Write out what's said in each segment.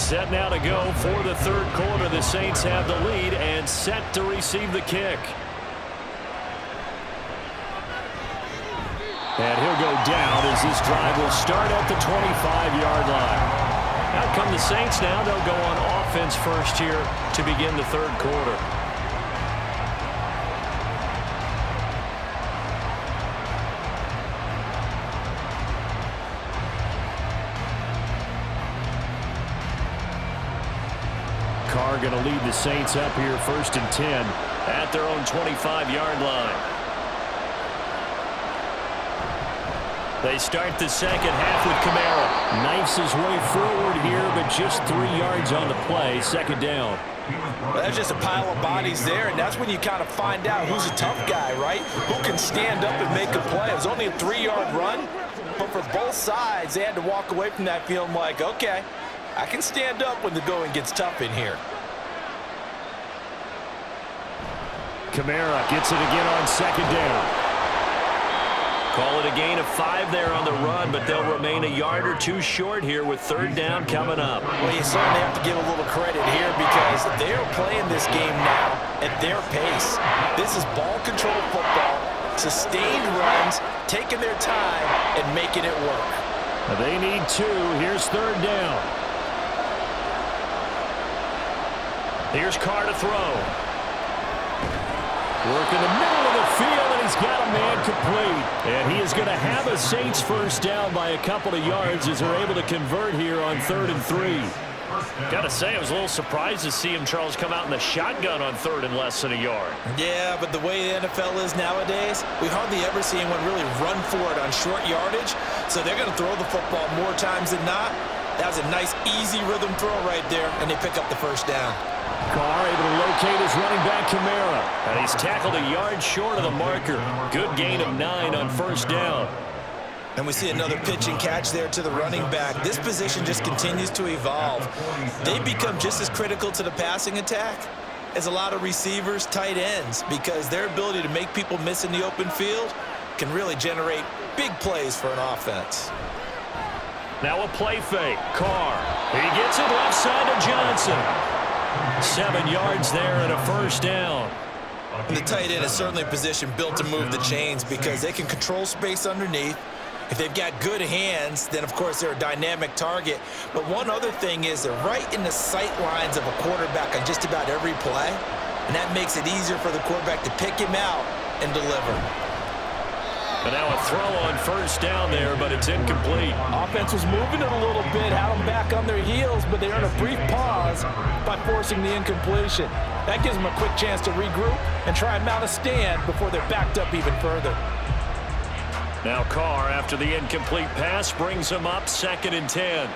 Set now to go for the third quarter. The Saints have the lead and set to receive the kick. And he'll go down as this drive will start at the 25-yard line. Out come the Saints now. They'll go on offense first here to begin the third quarter. Carr going to lead the Saints up here first and 10 at their own 25-yard line. They start the second half with Kamara. Knifes his way forward here, but just 3 yards on the play. Second down. Well, that's just a pile of bodies there, and that's when you kind of find out who's a tough guy, right? Who can stand up and make a play. It was only a 3-yard run, but for both sides, they had to walk away from that feeling like, okay, I can stand up when the going gets tough in here. Kamara gets it again on second down. Call it a gain of 5 there on the run, but they'll remain a yard or 2 short here with third down coming up. Well, you certainly have to give a little credit here because they're playing this game now at their pace. This is ball control football, sustained runs, taking their time and making it work. They need 2. Here's third down. Here's Carr to throw. Work in the middle of the field, and he's got a man complete. And he is going to have a Saints first down by a couple of yards as they're able to convert here on 3rd and 3. Got to say, I was a little surprised to see him, Charles, come out in the shotgun on 3rd and less than a yard. Yeah, but the way the NFL is nowadays, we hardly ever see anyone really run for it on short yardage. So they're going to throw the football more times than not. That was a nice, easy rhythm throw right there, and they pick up the first down. Carr able to locate his running back, Kamara. And he's tackled a yard short of the marker. Good gain of 9 on first down. And we see another pitch and catch there to the running back. This position just continues to evolve. They become just as critical to the passing attack as a lot of receivers, tight ends, because their ability to make people miss in the open field can really generate big plays for an offense. Now a play fake. Carr. He gets it left side to Johnson. 7 yards there and a first down. And the tight end is certainly a position built to move the chains because they can control space underneath. If they've got good hands, then of course they're a dynamic target. But one other thing is they're right in the sight lines of a quarterback on just about every play. And that makes it easier for the quarterback to pick him out and deliver. And now a throw on first down there, but it's incomplete. Offense was moving it a little bit, had them back on their heels, but they earned a brief pause by forcing the incompletion. That gives them a quick chance to regroup and try and mount a stand before they're backed up even further. Now Carr, after the incomplete pass, brings him up 2nd and 10.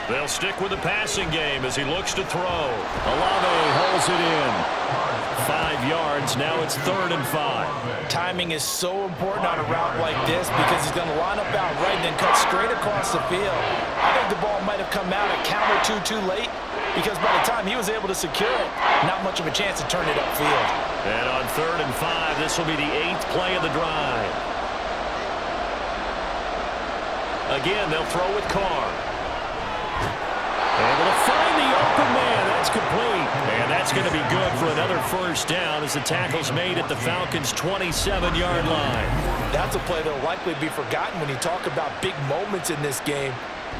They'll stick with the passing game as he looks to throw. Olave holds it in. 5 yards. Now it's 3rd and 5. Timing is so important on a route like this because he's going to line up out right and then cut straight across the field. I think the ball might have come out a count or two too late because by the time he was able to secure it, not much of a chance to turn it upfield. And on 3rd and 5, this will be the 8th play of the drive. Again, they'll throw with Carr. Able to find the open man. That's complete. And that's going to be good for another first down as the tackle's made at the Falcons' 27-yard line. That's a play that will likely be forgotten when you talk about big moments in this game.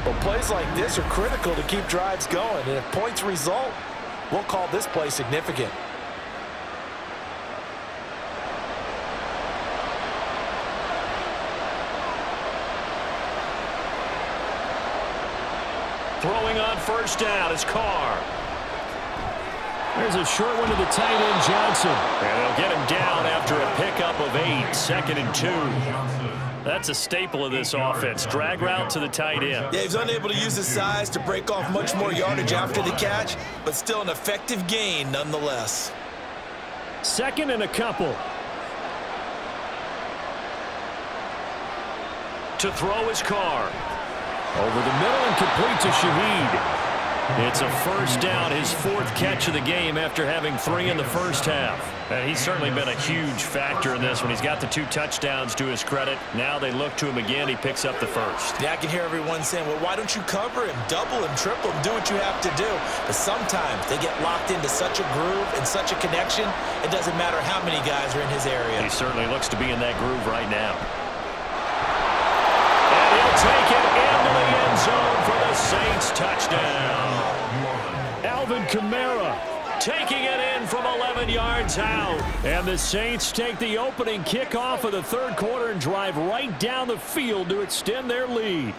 But plays like this are critical to keep drives going. And if points result, we'll call this play significant. Throwing on first down is Carr. There's a short one to the tight end, Johnson. And they'll get him down after a pickup of 8, 2nd and 2. That's a staple of this offense. Drag route to the tight end. Yeah, he's unable to use his size to break off much more yardage after the catch, but still an effective gain nonetheless. 2nd and a couple. To throw is Carr. Over the middle and complete to Shaheed. It's a first down, his 4th catch of the game after having 3 in the first half. And he's certainly been a huge factor in this one. He's got the 2 touchdowns to his credit. Now they look to him again. He picks up the first. Yeah, I can hear everyone saying, well, why don't you cover him, double him, triple him, do what you have to do. But sometimes they get locked into such a groove and such a connection, it doesn't matter how many guys are in his area. He certainly looks to be in that groove right now. And he'll take it into the end zone for the Saints touchdown. Alvin Kamara taking it in from 11 yards out. And the Saints take the opening kickoff of the 3rd quarter and drive right down the field to extend their lead.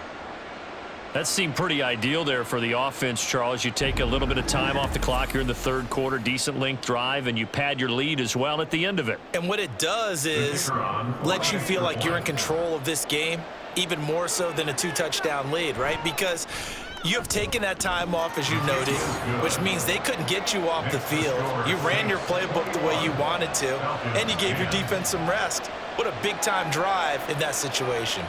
That seemed pretty ideal there for the offense, Charles. You take a little bit of time off the clock here in the 3rd quarter, decent length drive, and you pad your lead as well at the end of it. And what it does is let you feel like you're in control of this game, even more so than a 2-touchdown lead, right? Because you have taken that time off, as you noted, which means they couldn't get you off the field. You ran your playbook the way you wanted to, and you gave your defense some rest. What a big-time drive in that situation.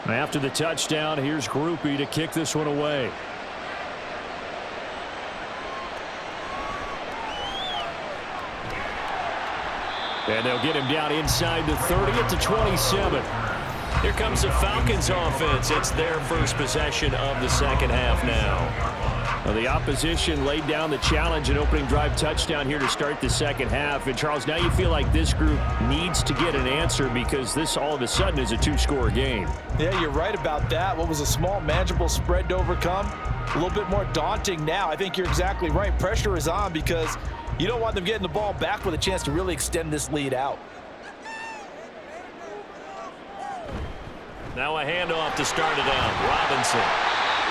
After the touchdown, here's Groupie to kick this one away. And they'll get him down inside the 30 at the 27. Here comes the Falcons offense. It's their first possession of the 2nd half now. Well, the opposition laid down the challenge and opening drive touchdown here to start the 2nd half. And, Charles, now you feel like this group needs to get an answer because this all of a sudden is a 2-score game. Yeah, you're right about that. What was a small, manageable spread to overcome, a little bit more daunting now. I think you're exactly right. Pressure is on because you don't want them getting the ball back with a chance to really extend this lead out. Now a handoff to start it out. Robinson.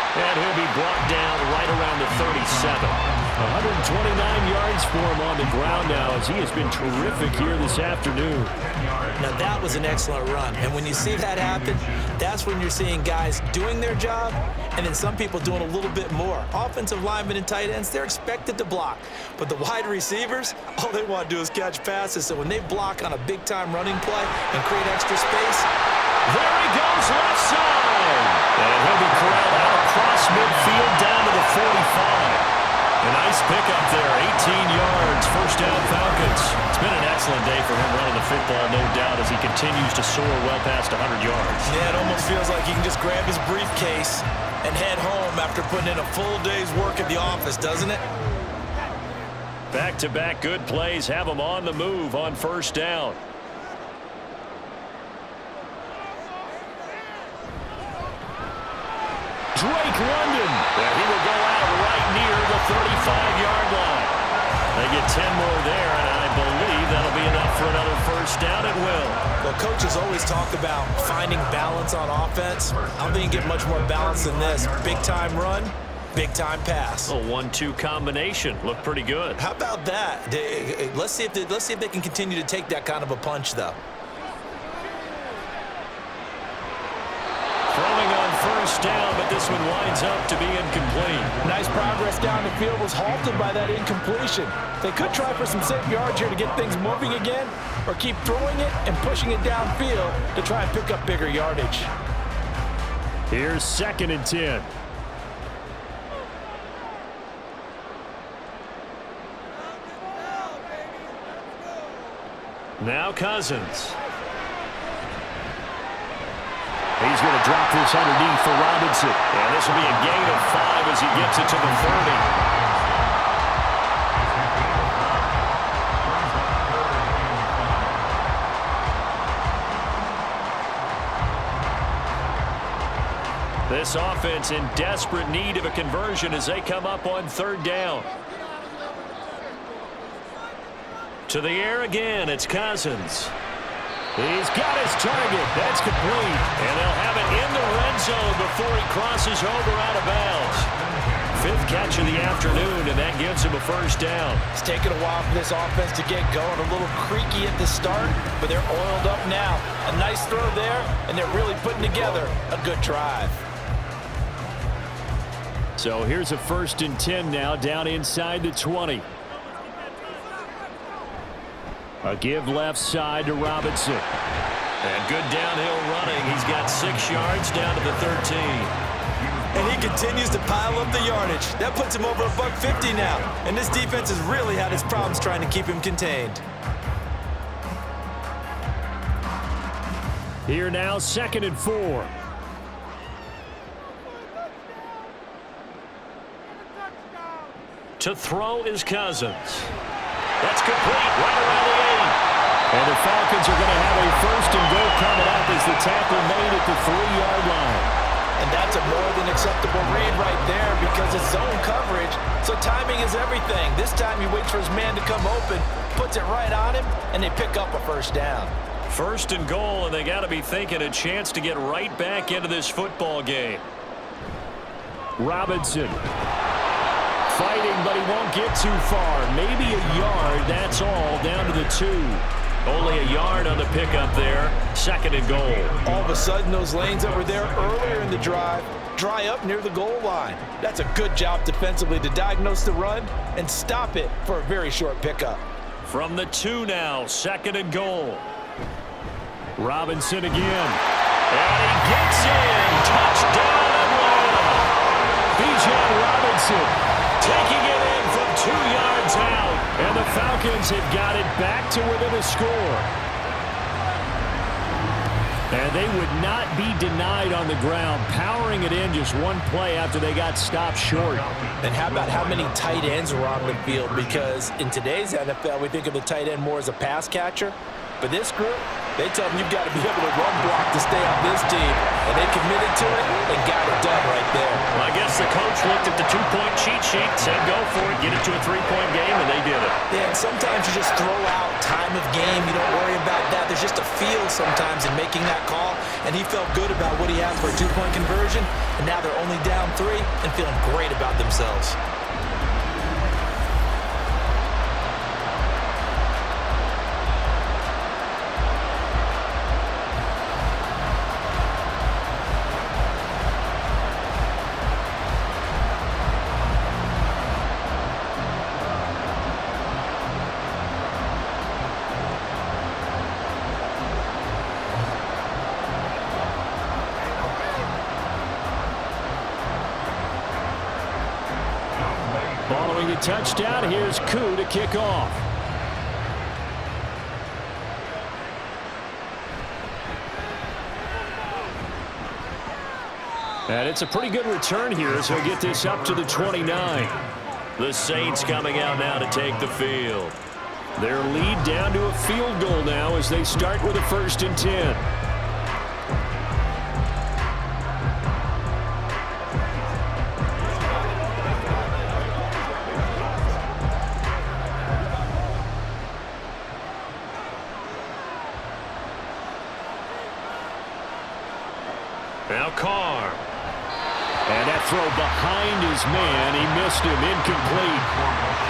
And he'll be brought down right around the 37. 129 yards for him on the ground now as he has been terrific here this afternoon. Now that was an excellent run. And when you see that happen, that's when you're seeing guys doing their job and then some people doing a little bit more. Offensive linemen and tight ends, they're expected to block. But the wide receivers, all they want to do is catch passes. So when they block on a big-time running play and create extra space, there he goes left side. And he'll be corralled out across midfield down to the 45. A nice pickup there, 18 yards, first down Falcons. It's been an excellent day for him running the football, no doubt, as he continues to soar well past 100 yards. Yeah, it almost feels like he can just grab his briefcase and head home after putting in a full day's work at the office, doesn't it? Back-to-back good plays have him on the move on first down. Drake London. And he will go out right near the 35-yard line. They get 10 more there, and I believe that'll be enough for another first down. It will. Well, coaches always talk about finding balance on offense. I don't think you get much more balance than this. Big-time run, big-time pass. A 1-2 combination. Looked pretty good. How about that? Let's see if they can continue to take that kind of a punch, though. Throwing on first down, but this one winds up to be incomplete. Nice progress down the field was halted by that incompletion. They could try for some safe yards here to get things moving again, or keep throwing it and pushing it downfield to try and pick up bigger yardage. Here's 2nd and 10. Now Cousins. He's going to drop this underneath for Robinson. And this will be a gain of 5 as he gets it to the 30. This offense in desperate need of a conversion as they come up on 3rd down. To the air again, it's Cousins. He's got his target. That's complete. And they'll have it in the red zone before he crosses over out of bounds. 5th catch of the afternoon, and that gives him a first down. It's taken a while for this offense to get going. A little creaky at the start, but they're oiled up now. A nice throw there, and they're really putting together a good drive. So here's a 1st and 10 now, down inside the 20. A give left side to Robinson. And good downhill running. He's got 6 yards down to the 13. And he continues to pile up the yardage. That puts him over $150 now. And this defense has really had its problems trying to keep him contained. Here now, 2nd and 4. To throw is Cousins. That's complete right around the 8. And the Falcons are going to have a 1st and goal coming up as the tackle made at the 3-yard line. And that's a more than acceptable read right there because it's zone coverage, so timing is everything. This time he waits for his man to come open, puts it right on him, and they pick up a 1st down. 1st and goal, and they got to be thinking a chance to get right back into this football game. Robinson. Fighting, but he won't get too far. Maybe a yard, that's all, down to the 2. Only a yard on the pickup there. 2nd and goal. All of a sudden, those lanes that were there earlier in the drive dry up near the goal line. That's a good job defensively to diagnose the run and stop it for a very short pickup. From the 2 now, 2nd and goal. Robinson again. And he gets in. Touchdown, Atlanta. Bijan Robinson taking it in from 2 yards out. And the Falcons have got it back to within a score. And they would not be denied on the ground, powering it in just one play after they got stopped short. And how about how many tight ends were on the field? Because in today's NFL, we think of the tight end more as a pass catcher. But this group, they tell them you've got to be able to run block to stay on this team. And they committed to it and got it done right there. Well, I guess the coach looked at the 2-point cheat sheet, said go for it, get it to a 3-point game, and they did it. Yeah, and sometimes you just throw out time of game. You don't worry about that. There's just a feel sometimes in making that call. And he felt good about what he had for a 2-point conversion. And now they're only down 3 and feeling great about themselves. Following the touchdown, here's Koo to kick off. And it's a pretty good return here as he'll get this up to the 29. The Saints coming out now to take the field. Their lead down to a field goal now as they start with a 1st and 10. Now Carr. And that throw behind his man. He missed him. Incomplete.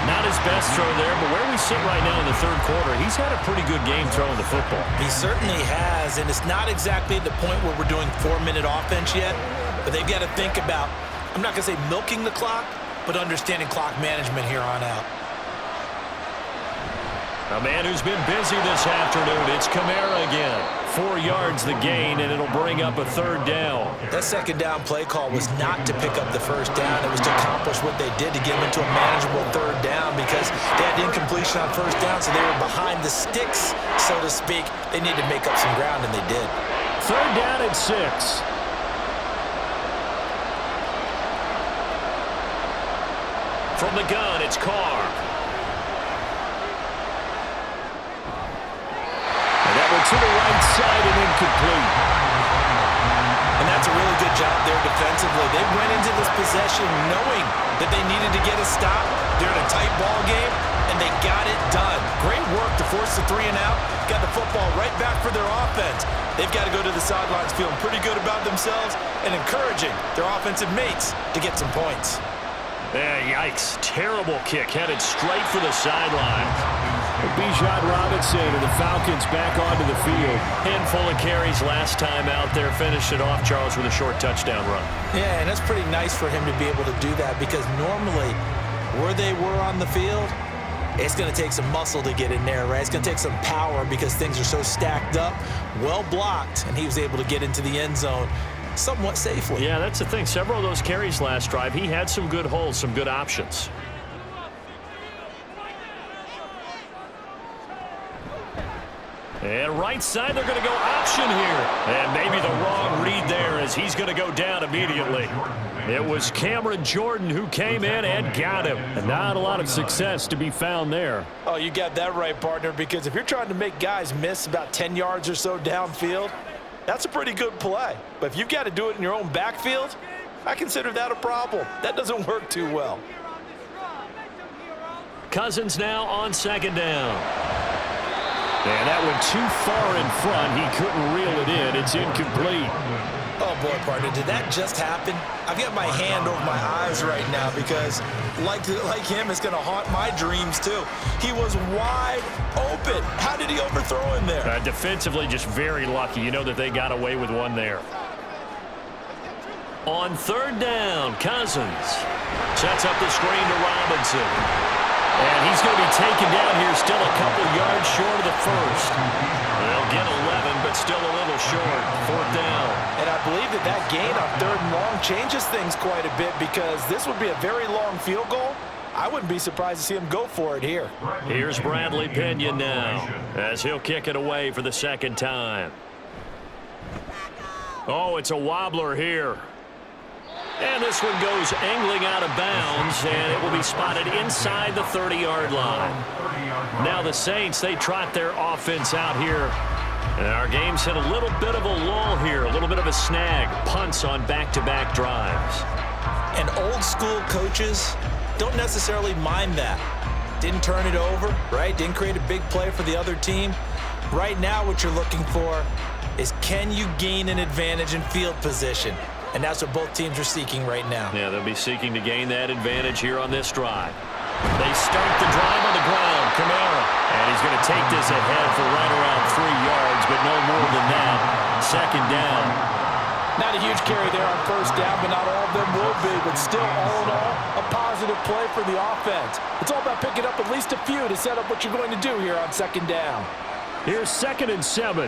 Not his best throw there, but where we sit right now in the 3rd quarter, he's had a pretty good game throwing the football. He certainly has, and it's not exactly the point where we're doing 4-minute offense yet, but they've got to think about, I'm not going to say milking the clock, but understanding clock management here on out. A man who's been busy this afternoon, it's Kamara again. 4 yards the gain, and it'll bring up a 3rd down. That 2nd down play call was not to pick up the 1st down. It was to accomplish what they did to get them into a manageable 3rd down because they had incompletion on 1st down, so they were behind the sticks, so to speak. They needed to make up some ground, and they did. 3rd down at 6. From the gun, it's Carr. To the right side and incomplete. And that's a really good job there defensively. They went into this possession knowing that they needed to get a stop. They're in a tight ball game, and they got it done. Great work to force the 3 and out. Got the football right back for their offense. They've got to go to the sidelines feeling pretty good about themselves and encouraging their offensive mates to get some points. Yikes. Terrible kick headed straight for the sideline. Bijan Robinson and the Falcons back onto the field. Handful of carries last time out there. Finished it off, Charles, with a short touchdown run. Yeah, and that's pretty nice for him to be able to do that because normally where they were on the field, it's going to take some muscle to get in there, right? It's going to take some power because things are so stacked up, well blocked, and he was able to get into the end zone somewhat safely. Yeah, that's the thing. Several of those carries last drive, he had some good holes, some good options. And right side, they're going to go option here. And maybe the wrong read there as he's going to go down immediately. It was Cameron Jordan who came in and got him. And not a lot of success to be found there. Oh, you got that right, partner, because if you're trying to make guys miss about 10 yards or so downfield, that's a pretty good play. But if you've got to do it in your own backfield, I consider that a problem. That doesn't work too well. Cousins now on second down. And that went too far in front. He couldn't reel it in. It's incomplete. Oh, boy, partner, did that just happen? I've got my hand over my eyes right now because, like him, it's going to haunt my dreams, too. He was wide open. How did he overthrow him there? Defensively, just very lucky. You know that they got away with one there. On third down, Cousins sets up the screen to Robinson. And he's going to be taken down here, still a couple yards short of the first. They'll get 11, but still a little short. Fourth down. And I believe that gain on third and long changes things quite a bit because this would be a very long field goal. I wouldn't be surprised to see him go for it here. Here's Bradley Pinion now as he'll kick it away for the second time. Oh, it's a wobbler here. And this one goes angling out of bounds, and it will be spotted inside the 30-yard line. Now the Saints, they trot their offense out here. And our game's hit a little bit of a lull here, a little bit of a snag. Punts on back-to-back drives. And old-school coaches don't necessarily mind that. Didn't turn it over, right? Didn't create a big play for the other team. Right now what you're looking for is can you gain an advantage in field position? And that's what both teams are seeking right now. Yeah, they'll be seeking to gain that advantage here on this drive. They start the drive on the ground. Kamara. And he's going to take this ahead for right around 3 yards, but no more than that. Second down. Not a huge carry there on first down, but not all of them will be. But still, all in all, a positive play for the offense. It's all about picking up at least a few to set up what you're going to do here on second down. Here's 2nd and 7.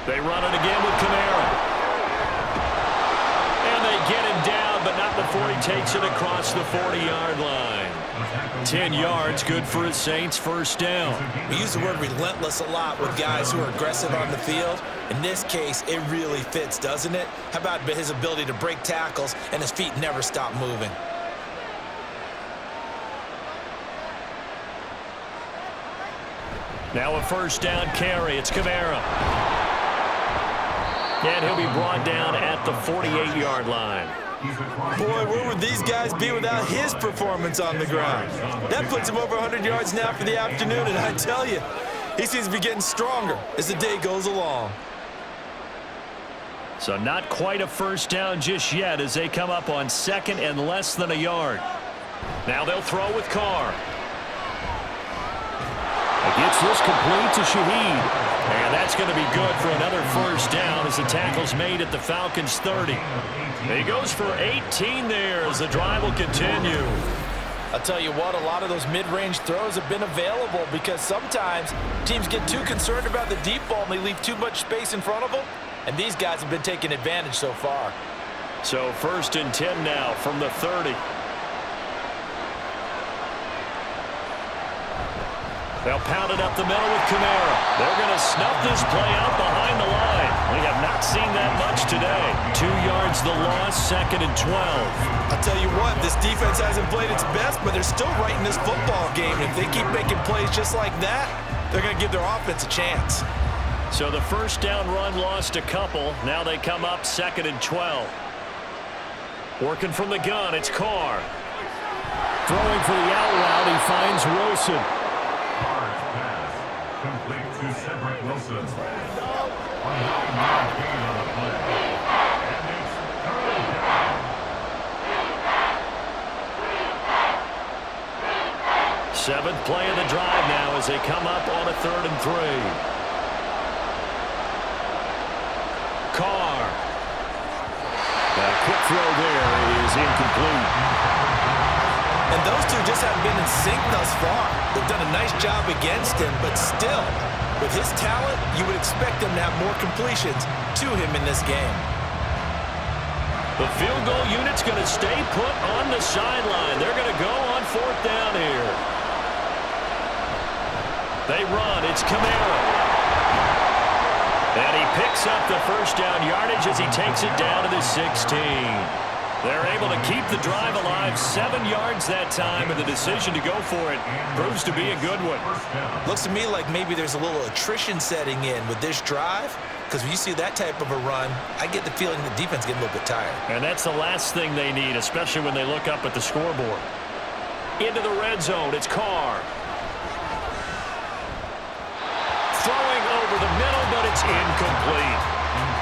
They run it again with Kamara. And they get him down, but not before he takes it across the 40-yard line. 10 yards, good for his Saints, first down. We use the word relentless a lot with guys who are aggressive on the field. In this case, it really fits, doesn't it? How about his ability to break tackles and his feet never stop moving? Now a first down carry. It's Kamara. And he'll be brought down at the 48-yard line. Boy, where would these guys be without his performance on the ground? That puts him over 100 yards now for the afternoon, and I tell you, he seems to be getting stronger as the day goes along. So not quite a first down just yet as they come up on second and less than a yard. Now they'll throw with Carr. Gets this complete to Shaheed. And that's going to be good for another first down as the tackle's made at the Falcons' 30. He goes for 18 there as the drive will continue. I'll tell you what, a lot of those mid-range throws have been available because sometimes teams get too concerned about the deep ball and they leave too much space in front of them. And these guys have been taking advantage so far. So 1st and 10 now from the 30. They'll pound it up the middle with Kamara. They're going to snuff this play out behind the line. We have not seen that much today. 2 yards the loss, 2nd and 12. I'll tell you what, this defense hasn't played its best, but they're still right in this football game. If they keep making plays just like that, they're going to give their offense a chance. So the first down run lost a couple. Now they come up 2nd and 12. Working from the gun, it's Carr. Throwing for the out route, he finds Wilson. Complete to Cedric Wilson. 7th play of the drive now as they come up on a 3rd and 3. Carr. A quick throw there is incomplete. And those two just haven't been in sync thus far. They've done a nice job against him, but still, with his talent, you would expect him to have more completions to him in this game. The field goal unit's going to stay put on the sideline. They're going to go on 4th down here. They run. It's Kamara. And he picks up the first down yardage as he takes it down to the 16. They're able to keep the drive alive, 7 yards that time, and the decision to go for it proves to be a good one. Looks to me like maybe there's a little attrition setting in with this drive, because when you see that type of a run, I get the feeling the defense getting a little bit tired. And that's the last thing they need, especially when they look up at the scoreboard. Into the red zone, it's Carr. Throwing over the middle, but it's incomplete.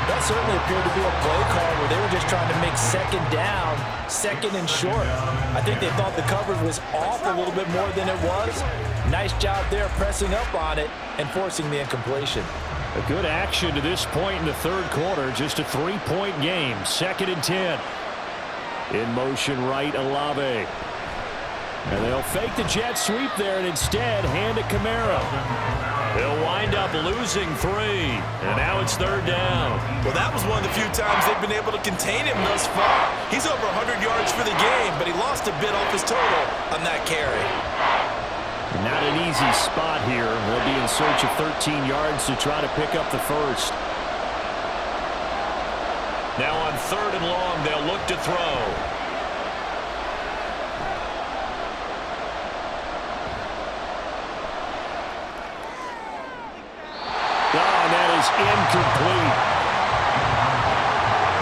That certainly appeared to be a play call where they were just trying to make 2nd down, 2nd and short. I think they thought the coverage was off a little bit more than it was. Nice job there pressing up on it and forcing the incompletion. A good action to this point in the 3rd quarter. Just a 3-point game. 2nd and 10. In motion right, Olave. And they'll fake the jet sweep there and instead hand it Kamara. They'll wind up losing 3. And now it's 3rd down. Well, that was one of the few times they've been able to contain him thus far. He's over 100 yards for the game, but he lost a bit off his total on that carry. Not an easy spot here. They'll be in search of 13 yards to try to pick up the first. Now on 3rd and long, they'll look to throw. Incomplete.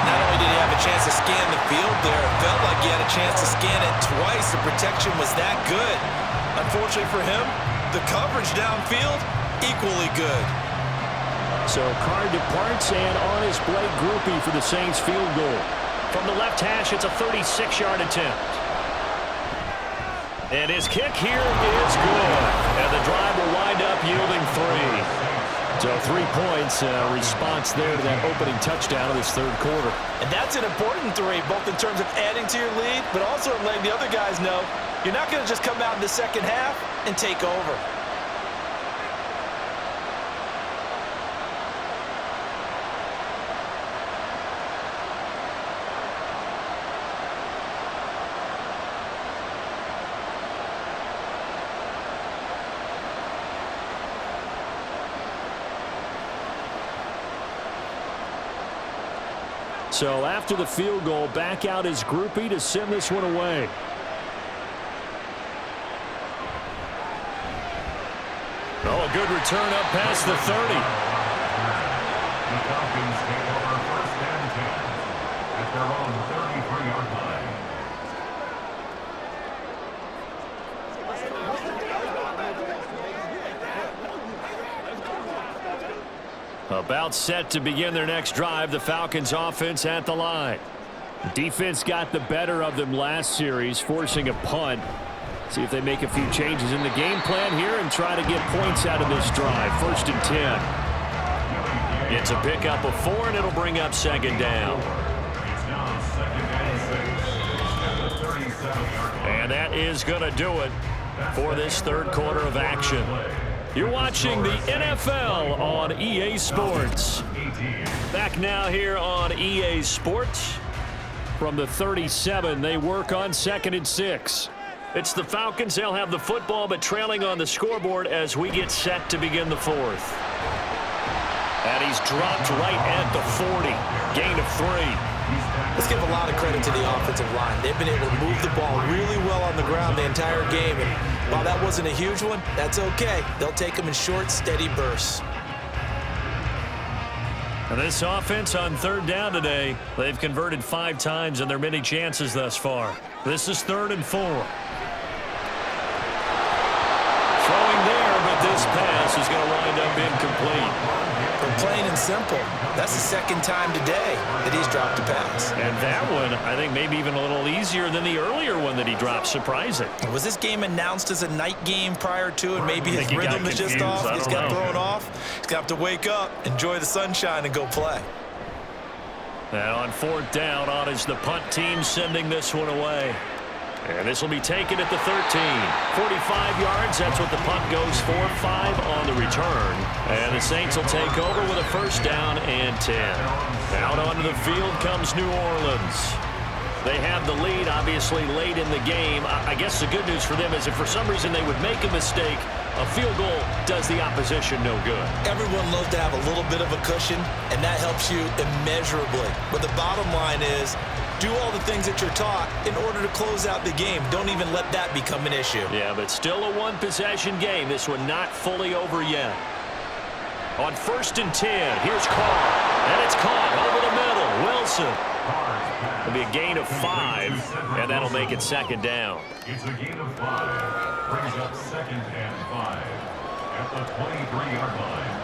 Not only did he have a chance to scan the field there, it felt like he had a chance to scan it twice. The protection was that good. Unfortunately for him, the coverage downfield, equally good. So Carr departs, and on his Blake groupie for the Saints field goal. From the left hash, it's a 36-yard attempt. And his kick here is good. And the drive will wind up yielding 3. So 3 points, response there to that opening touchdown of this 3rd quarter. And that's an important 3, both in terms of adding to your lead, but also letting the other guys know you're not going to just come out in the 2nd half and take over. So after the field goal, back out his groupie to send this one away. Oh, a good return up past the 30. The Falcons take over 1st and 10 at their own 33-yard line. About set to begin their next drive, the Falcons offense at the line. Defense got the better of them last series, forcing a punt. See if they make a few changes in the game plan here and try to get points out of this drive. 1st and 10. It's a pickup of 4, and it'll bring up 2nd down. It's now 2nd and 6 at the 37-yard line. And that is going to do it for this 3rd quarter of action. You're watching the NFL on EA Sports. Back now here on EA Sports. From the 37, they work on 2nd and 6. It's the Falcons. They'll have the football, but trailing on the scoreboard as we get set to begin the 4th. And he's dropped right at the 40. Gain of 3. Let's give a lot of credit to the offensive line. They've been able to move the ball really well on the ground the entire game. And while that wasn't a huge one, that's okay. They'll take them in short, steady bursts. And this offense on 3rd down today, they've converted 5 times in their many chances thus far. This is 3rd and 4. Throwing there, but this pass is going to wind up incomplete. For Plain and simple. That's the second time today that he's dropped a pass. And that one, I think, maybe even a little easier than the earlier one that he dropped. Surprising. Was this game announced as a night game prior to, and maybe his rhythm is just off? He's got thrown off. He's going to have to wake up, enjoy the sunshine, and go play. And on fourth down, on is the punt team sending this one away. And this will be taken at the 13. 45 yards, that's what the punt goes for. 5 on the return. And the Saints will take over with a first down and 10. Out onto the field comes New Orleans. They have the lead, obviously, late in the game. I guess the good news for them is if for some reason they would make a mistake, a field goal does the opposition no good. Everyone loves to have a little bit of a cushion, and that helps you immeasurably. But the bottom line is, do all the things that you're taught in order to close out the game. Don't even let that become an issue. Yeah, but still a one-possession game. This one not fully over yet. On 1st and 10, here's Carr. And it's caught over the middle. Wilson. It'll be a gain of 5, and that'll make it second down. It's a gain of 5. Brings up 2nd and 5 at the 23-yard line.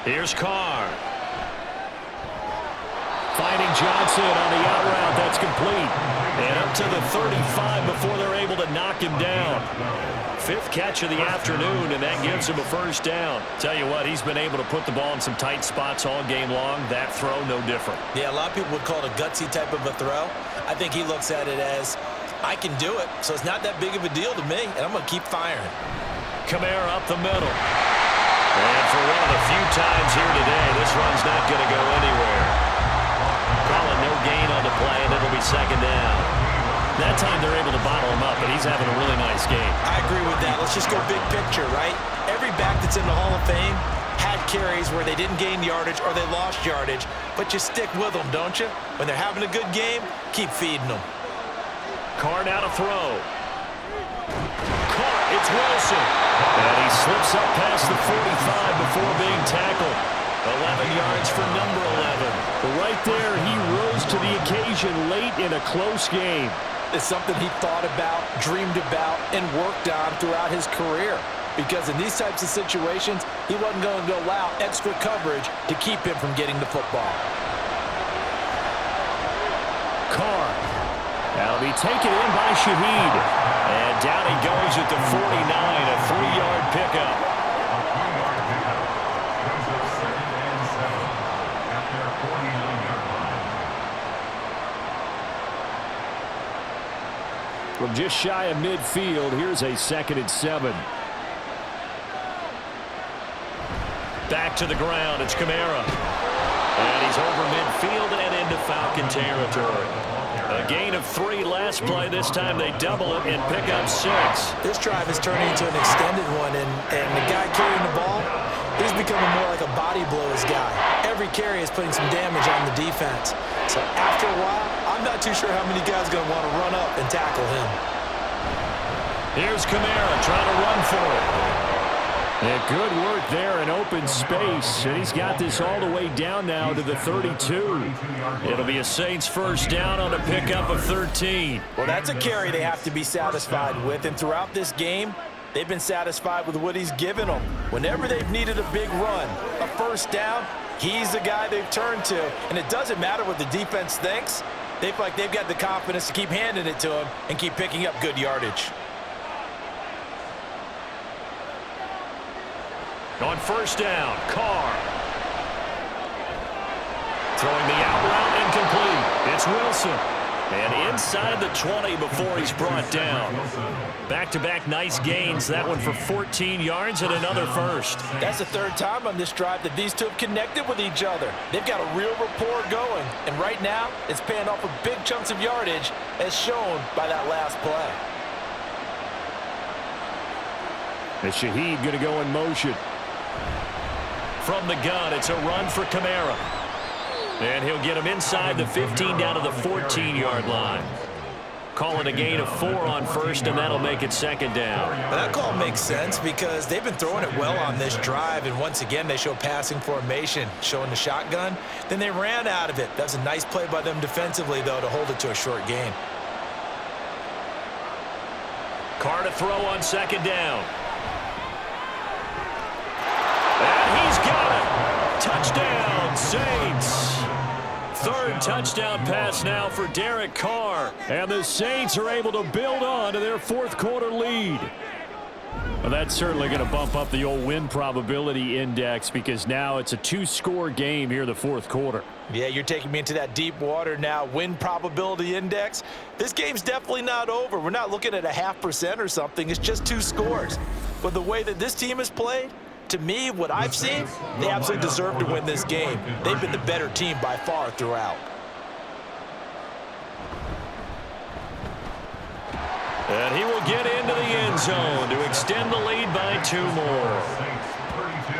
Here's Carr. Finding Johnson on the out route. That's complete. And up to the 35 before they're able to knock him down. 5th catch of the afternoon, and that gives him a first down. Tell you what, he's been able to put the ball in some tight spots all game long. That throw, no different. Yeah, a lot of people would call it a gutsy type of a throw. I think he looks at it as, I can do it, so it's not that big of a deal to me, and I'm going to keep firing. Kamara up the middle. And for one of the few times here today, this run's not going to go anywhere. Calling no gain on the play, and it'll be second down. That time they're able to bottle him up, but he's having a really nice game. I agree with that. Let's just go big picture, right? Every back that's in the Hall of Fame had carries where they didn't gain yardage or they lost yardage, but you stick with them, don't you? When they're having a good game, keep feeding them. Carr now to throw. Caught, it's Wilson. And he slips up past the 45 before being tackled. 11 yards for number 11. But right there, he rose to the occasion late in a close game. It's something he thought about, dreamed about, and worked on throughout his career. Because in these types of situations, he wasn't going to allow extra coverage to keep him from getting the football. Carr. That'll be taken in by Shaheed. And down he goes at the 49, a 3-yard pickup. A 3-yard pickup. Brings up 2nd and 7 at their 49-yard line. From just shy of midfield, here's a 2nd and 7. Back to the ground, it's Kamara. And he's over midfield and into Falcon territory. A gain of 3 last play. This time they double it and pick up 6. This drive is turning into an extended one, and the guy carrying the ball, he's becoming more like a body blows guy. Every carry is putting some damage on the defense. So after a while, I'm not too sure how many guys are going to want to run up and tackle him. Here's Kamara trying to run for it. Yeah, good work there in open space. And he's got this all the way down now to the 32. It'll be a Saints first down on a pickup of 13. Well, that's a carry they have to be satisfied with. And throughout this game, they've been satisfied with what he's given them. Whenever they've needed a big run, a first down, he's the guy they've turned to. And it doesn't matter what the defense thinks. They feel like they've got the confidence to keep handing it to him and keep picking up good yardage. On first down, Carr. Throwing the out route incomplete. It's Wilson. And inside the 20 before he's brought down. Back-to-back nice gains. That one for 14 yards and another first. That's the 3rd time on this drive that these two have connected with each other. They've got a real rapport going. And right now, it's paying off with big chunks of yardage as shown by that last play. And Shaheed going to go in motion. From the gun, it's a run for Kamara. And he'll get him inside the 15 down to the 14-yard line. call it a gain of 4 on first, and that'll make it second down. Well, that call makes sense because they've been throwing it well on this drive, and once again they show passing formation, showing the shotgun. Then they ran out of it. That was a nice play by them defensively, though, to hold it to a short gain. Carr to throw on second down. And he's got it. Touchdown, Saints. Third touchdown pass now for Derek Carr. And the Saints are able to build on to their fourth quarter lead. Well, that's certainly going to bump up the old win probability index because now it's a 2-score game here in the fourth quarter. Yeah, you're taking me into that deep water now. Win probability index. This game's definitely not over. We're not looking at a 0.5% or something. It's just 2 scores. But the way that this team has played, to me, what I've seen, they absolutely deserve to win this game. They've been the better team by far throughout. And he will get into the end zone to extend the lead by 2 more. Saints 32,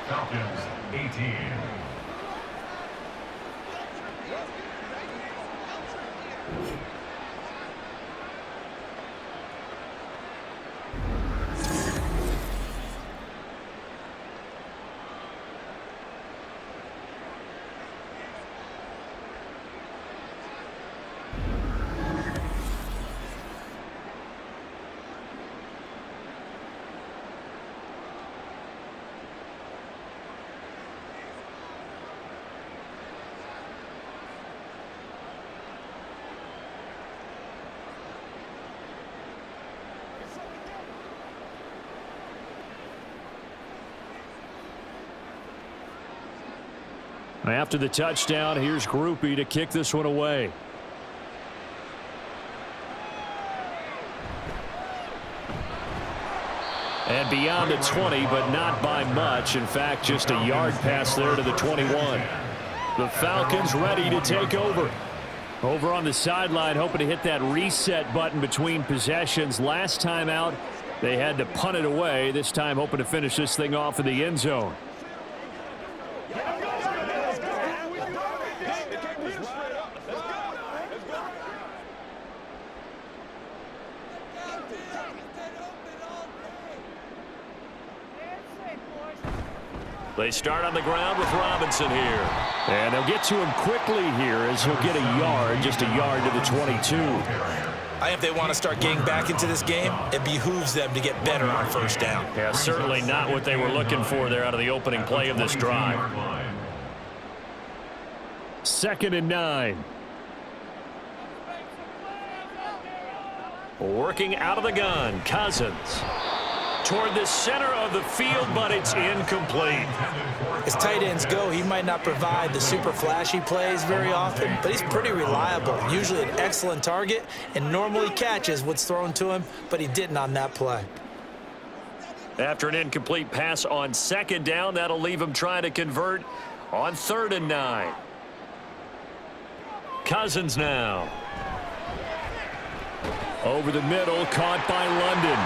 Falcons 18. After the touchdown, here's Groupie to kick this one away. And beyond the 20, but not by much. In fact, just a yard pass there to the 21. The Falcons ready to take over. Over on the sideline, hoping to hit that reset button between possessions. Last time out, they had to punt it away. This time, hoping to finish this thing off in the end zone. They start on the ground with Robinson here. And they'll get to him quickly here as he'll get a yard, just a yard to the 22. If they want to start getting back into this game, it behooves them to get better on first down. Yeah, certainly not what they were looking for there out of the opening play of this drive. 2nd and 9. Working out of the gun, Cousins. Toward the center of the field, but it's incomplete. As tight ends go, he might not provide the super flashy plays very often, but he's pretty reliable. Usually an excellent target and normally catches what's thrown to him, but he didn't on that play. After an incomplete pass on second down, that'll leave him trying to convert on 3rd and 9. Cousins now. Over the middle, caught by London.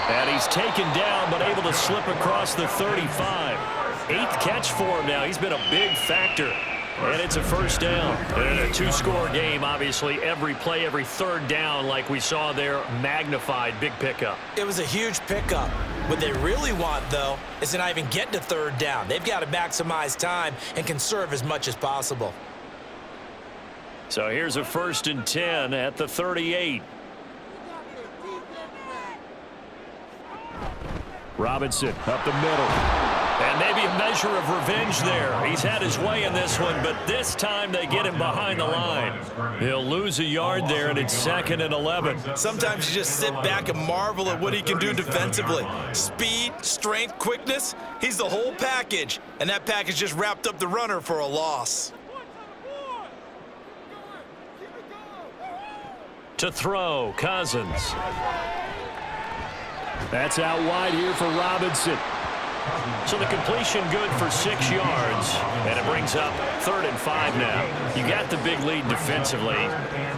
And he's taken down, but able to slip across the 35. 8th catch for him now. He's been a big factor. And it's a first down. And a 2-score game, obviously. Every play, every 3rd down, like we saw there, magnified. Big pickup. It was a huge pickup. What they really want, though, is to not even get to 3rd down. They've got to maximize time and conserve as much as possible. So here's a 1st and 10 at the 38. Robinson up the middle. And maybe a measure of revenge there. He's had his way in this one, but this time they get him behind the line. He'll lose a yard there, and it's 2nd and 11. Sometimes you just sit back and marvel at what he can do defensively. Speed, strength, quickness, he's the whole package. And that package just wrapped up the runner for a loss. To throw, Cousins. That's out wide here for Robinson. So the completion good for 6 yards, and it brings up 3rd and 5 now. You got the big lead defensively,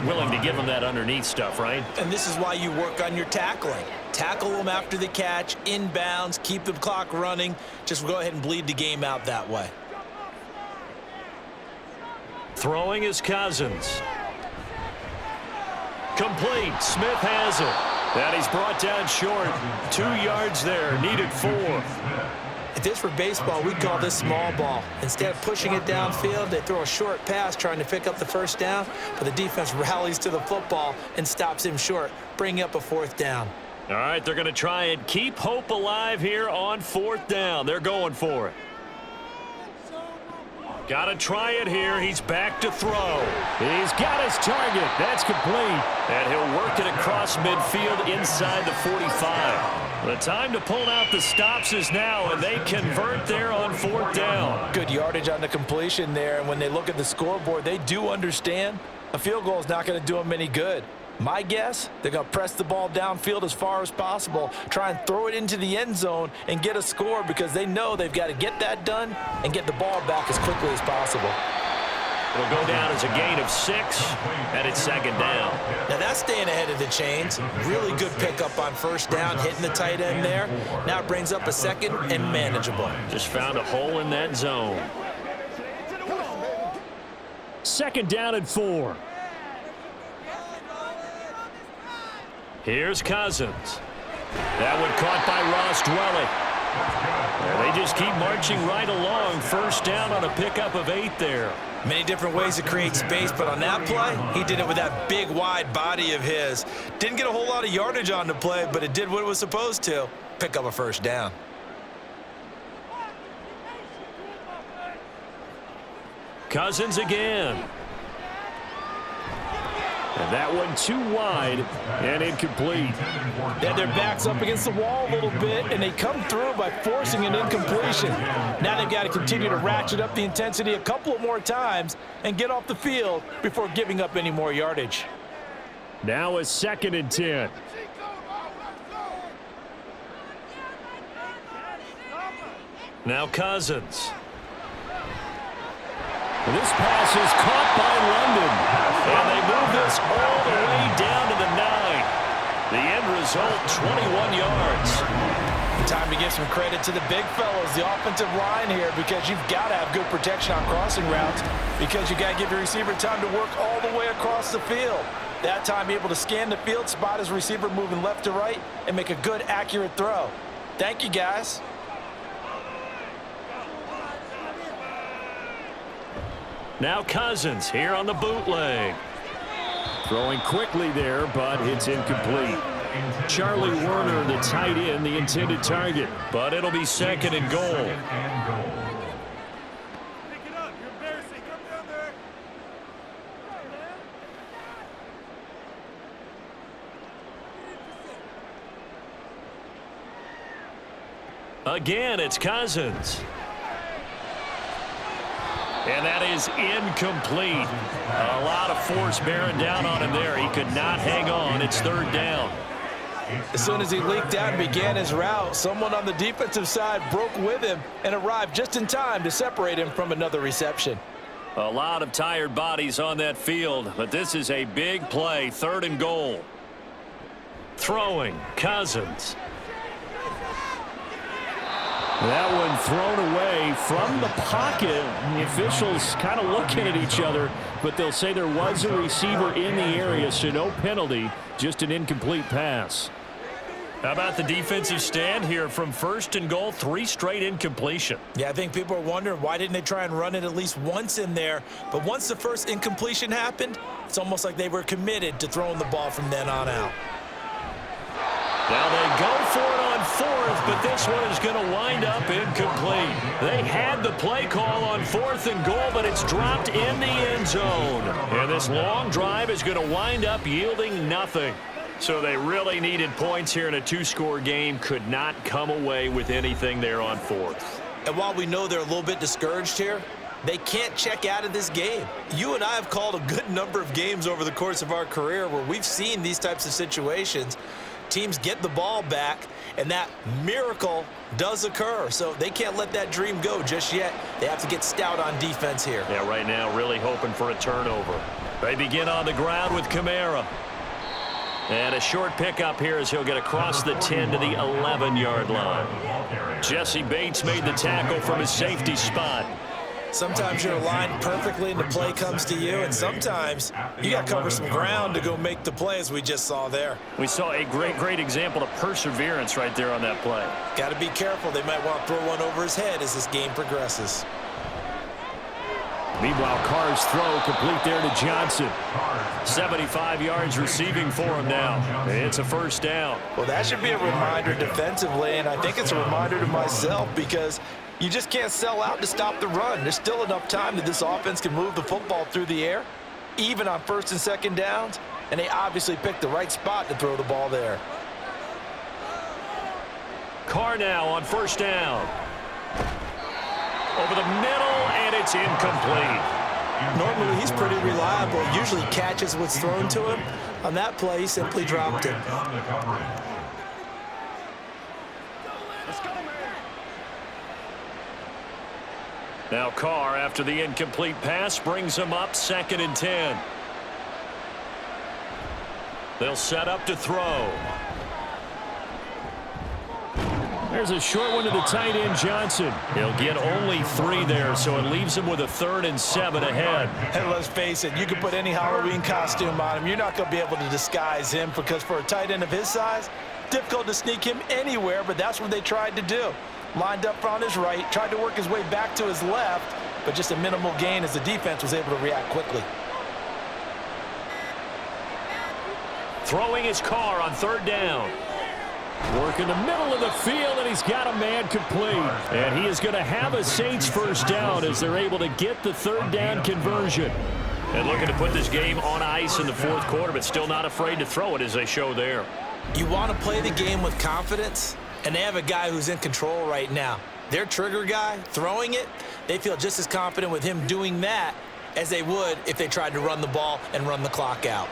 willing to give them that underneath stuff, right? And this is why you work on your tackling. Tackle them after the catch, inbounds, keep the clock running. Just go ahead and bleed the game out that way. Throwing is Cousins. Complete. Smith has it. And he's brought down short. 2 yards there. Needed 4. If this were baseball, we'd call this small ball. Instead of pushing it downfield, they throw a short pass trying to pick up the first down, but the defense rallies to the football and stops him short, bringing up a 4th down. All right, they're going to try and keep hope alive here on 4th down. They're going for it. Got to try it here. He's back to throw. He's got his target. That's complete. And he'll work it across midfield inside the 45. The time to pull out the stops is now, and they convert there on 4th down. Good yardage on the completion there, and when they look at the scoreboard, they do understand a field goal is not going to do them any good. My guess, they're going to press the ball downfield as far as possible, try and throw it into the end zone and get a score because they know they've got to get that done and get the ball back as quickly as possible. It'll go down as a gain of 6, and it's 2nd down. Now that's staying ahead of the chains. Really good pickup on 1st down, hitting the tight end there. Now it brings up a 2nd and manageable. Just found a hole in that zone. 2nd down and 4. Here's Cousins. That one caught by Ross Dwelly. They just keep marching right along. 1st down on a pickup of 8 there. Many different ways to create space, but on that play, he did it with that big, wide body of his. Didn't get a whole lot of yardage on the play, but it did what it was supposed to. Pick up a 1st down. Cousins again. And that one too wide and incomplete. They had their backs up against the wall a little bit, and they come through by forcing an incompletion. Now they've got to continue to ratchet up the intensity a couple of more times and get off the field before giving up any more yardage. Now a 2nd and 10. Now Cousins. This pass is caught by London. And they move this all the way down to the 9. The end result, 21 yards. Time to give some credit to the big fellas, the offensive line here, because you've got to have good protection on crossing routes because you've got to give your receiver time to work all the way across the field. That time able to scan the field, spot his receiver moving left to right, and make a good, accurate throw. Thank you, guys. Now Cousins here on the bootleg. Throwing quickly there, but it's incomplete. Charlie Werner, the tight end, the intended target. But it'll be 2nd and goal. Again, it's Cousins. And that is incomplete. A lot of force bearing down on him there. He could not hang on. It's 3rd down. As soon as he leaked out and began his route, someone on the defensive side broke with him and arrived just in time to separate him from another reception. A lot of tired bodies on that field, but this is a big play. 3rd and goal. Throwing, Cousins. That one thrown away from the pocket. The officials kind of looking at each other, but they'll say there was a receiver in the area, so no penalty, just an incomplete pass. How about the defensive stand here from 1st and goal, 3 straight incompletion? Yeah, I think people are wondering why didn't they try and run it at least once in there. But once the first incompletion happened, it's almost like they were committed to throwing the ball from then on out. Now they go for it on 4th, but this one is going to wind up incomplete. They had the play call on 4th and goal, but it's dropped in the end zone. And this long drive is going to wind up yielding nothing. So they really needed points here in a 2-score game. Could not come away with anything there on 4th. And while we know they're a little bit discouraged here, they can't check out of this game. You and I have called a good number of games over the course of our career where we've seen these types of situations. Teams get the ball back, and that miracle does occur. So they can't let that dream go just yet. They have to get stout on defense here. Yeah, right now really hoping for a turnover. They begin on the ground with Kamara. And a short pickup here as he'll get across the 10 to the 11-yard line. Jesse Bates made the tackle from his safety spot. Sometimes you're aligned perfectly and the play comes to you, and sometimes you got to cover some ground to go make the play, as we just saw there. We saw a great example of perseverance right there on that play. Got to be careful. They might want to throw one over his head as this game progresses. Meanwhile, Carr's throw complete there to Johnson. 75 yards receiving for him now. It's a first down. Well, that should be a reminder defensively, and I think it's a reminder to myself because you just can't sell out to stop the run. There's still enough time that this offense can move the football through the air, even on first and second downs, and they obviously picked the right spot to throw the ball there. Carr now on first down. Over the middle, and it's incomplete. Normally, he's pretty reliable. Usually catches what's thrown to him. On that play, he simply dropped it. Now Carr, after the incomplete pass, brings him up 2nd and 10. They'll set up to throw. There's a short one to the tight end, Johnson. He'll get only 3 there, so it leaves him with a 3rd and 7 ahead. And let's face it, you can put any Halloween costume on him. You're not going to be able to disguise him because for a tight end of his size, difficult to sneak him anywhere, but that's what they tried to do. Lined up on his right, tried to work his way back to his left, but just a minimal gain as the defense was able to react quickly. Throwing his Carr on 3rd down. Work in the middle of the field, and he's got a man complete. And he is going to have a Saints first down as they're able to get the 3rd down conversion. And looking to put this game on ice in the 4th quarter, but still not afraid to throw it as they show there. You want to play the game with confidence, and they have a guy who's in control right now. Their trigger guy, throwing it, they feel just as confident with him doing that as they would if they tried to run the ball and run the clock out.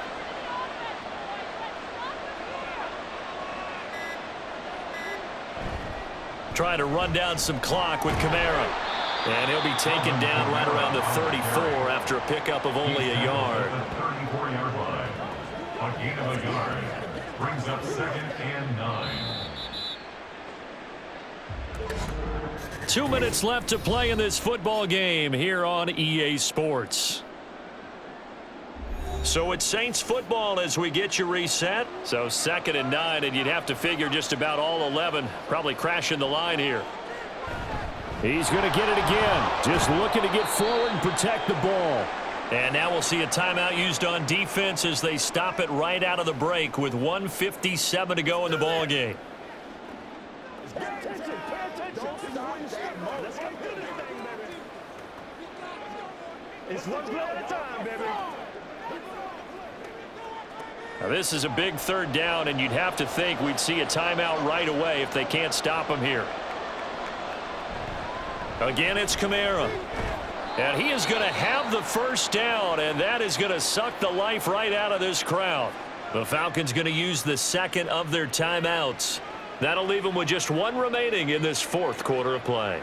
Trying to run down some clock with Kamara. And he'll be taken down right around the 34 after a pickup of only a yard. 34-yard line. A gain of a yard. Brings up 2nd and 9. 2 minutes left to play in this football game here on EA Sports. So it's Saints football as we get you reset. So 2nd and 9, and you'd have to figure just about all 11 probably crashing the line here. He's going to get it again. Just looking to get forward and protect the ball. And now we'll see a timeout used on defense as they stop it right out of the break with 1:57 to go in the ball game. It's one play at a time, baby. Now this is a big 3rd down, and you'd have to think we'd see a timeout right away if they can't stop him here. Again, it's Kamara. And he is going to have the first down, and that is going to suck the life right out of this crowd. The Falcons going to use the 2nd of their timeouts. That'll leave them with just 1 remaining in this 4th quarter of play.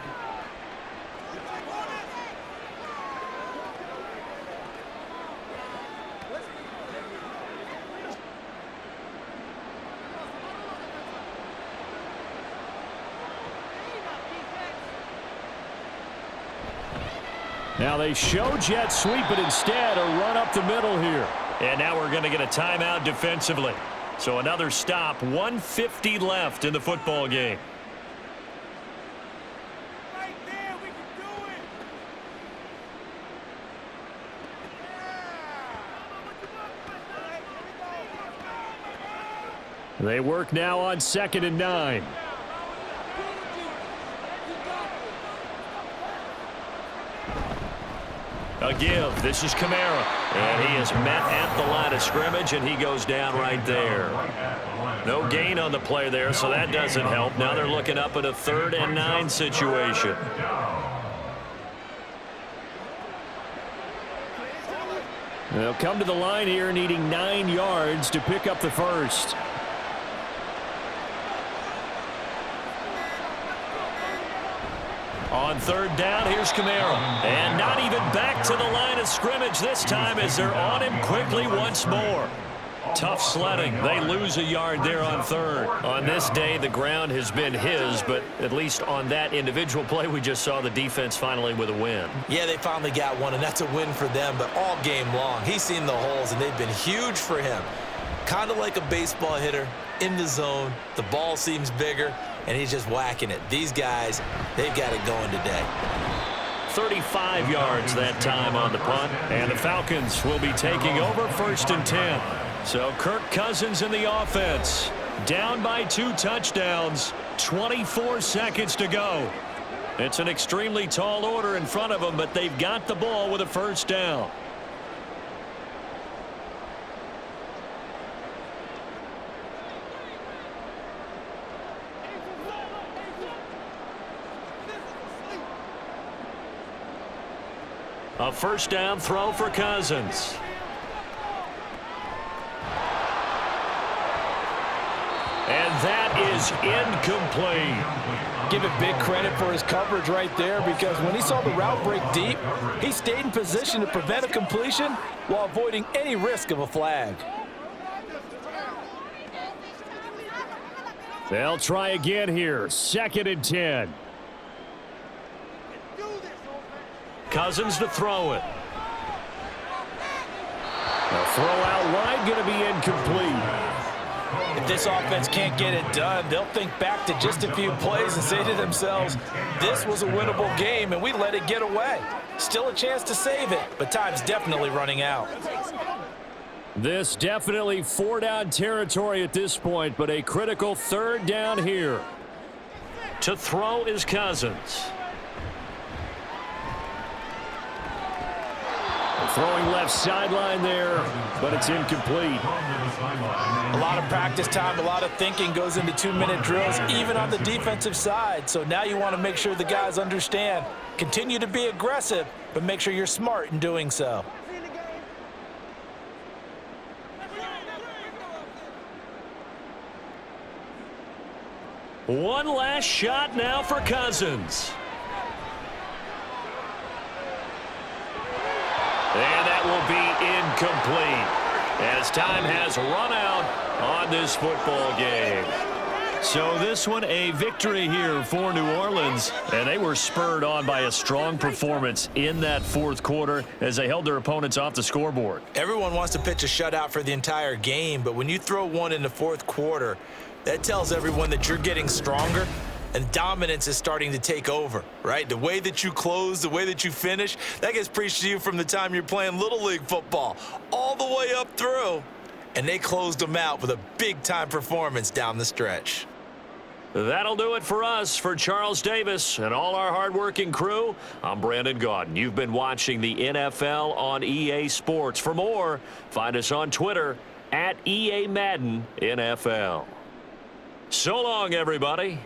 Now they show jet sweep, but instead a run up the middle here. And now we're going to get a timeout defensively. So another stop, 1:50 left in the football game. Right there, we can do it. They work now on 2nd and 9. A give. This is Kamara. And he is met at the line of scrimmage, and he goes down right there. No gain on the play there, so that doesn't help. Now they're looking up at a 3rd and 9 situation. They'll come to the line here needing 9 yards to pick up the first. On 3rd down, here's Kamara. And not even back to the line of scrimmage this time as they're on him quickly once more. tough sledding. They lose a yard there on third. On this day, the ground has been his, but at least on that individual play, we just saw the defense finally with a win. Yeah, they finally got one, and that's a win for them, but all game long, he's seen the holes, and they've been huge for him. Kind of like a baseball hitter in the zone. The ball seems bigger, and he's just whacking it. These guys, they've got it going today. 35 yards that time on the punt, and the Falcons will be taking over 1st and 10. So Kirk Cousins in the offense, down by 2 touchdowns, 24 seconds to go. It's an extremely tall order in front of them, but they've got the ball with a 1st down. A 1st down throw for Cousins. And that is incomplete. Give it big credit for his coverage right there, because when he saw the route break deep, he stayed in position to prevent a completion while avoiding any risk of a flag. They'll try again here. 2nd and 10. Cousins to throw it. A throw out wide, going to be incomplete. If this offense can't get it done, they'll think back to just a few plays and say to themselves, this was a winnable game and we let it get away. Still a chance to save it, but time's definitely running out. This definitely 4-down territory at this point, but a critical 3rd down here. To throw is Cousins. Throwing left sideline there, but it's incomplete. A lot of practice time, a lot of thinking goes into 2-minute drills, even on the defensive side. So now you want to make sure the guys understand. Continue to be aggressive, but make sure you're smart in doing so. One last shot now for Cousins. And that will be incomplete as time has run out on this football game. So this one a victory here for New Orleans, and they were spurred on by a strong performance in that 4th quarter as they held their opponents off the scoreboard. Everyone wants to pitch a shutout for the entire game, but when you throw one in the 4th quarter, that tells everyone that you're getting stronger and dominance is starting to take over, right? The way that you close, the way that you finish, that gets preached to you from the time you're playing Little League football all the way up through. And they closed them out with a big-time performance down the stretch. That'll do it for us. For Charles Davis and all our hardworking crew, I'm Brandon Gaudin. You've been watching the NFL on EA Sports. For more, find us on Twitter @EA Madden NFL. So long, everybody.